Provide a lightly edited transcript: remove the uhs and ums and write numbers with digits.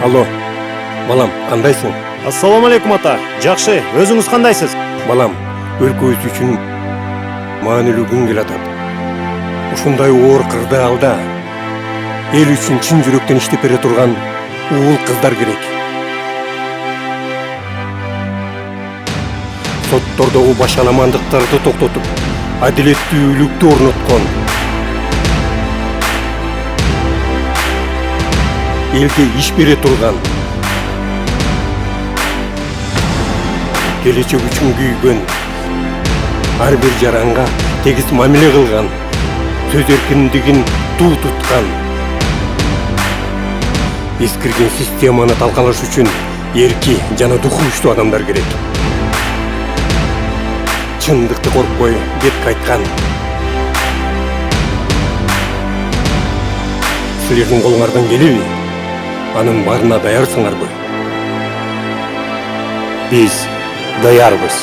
Алло, балам, кандайсың? Ассаламу алейкум ата. Жакшы, өзүңүз кандайсыз? Балам, өлкөбүз үчүн маанилүү күн келатат. Ушундай оор кырдаалда эл үчүн чын жүрөктөн иштеп бере турган уул кыздар керек. Соттордогу башаламандыктарды токтотуп, адилеттүүлүктү орноткон, элге иш бере турган, келечек үчүн күйгөн, ар бир жаранга тегиз мамиле кылган, сөз эркиндигин туу туткан, эскирген системаны талкалаш үчүн эрки жана духу адамдар керек. Чындыкты коркпой бетке айткан. Силердин колуңардан келеби? Анын баарына даярсыңарбы? Биз даярбыз.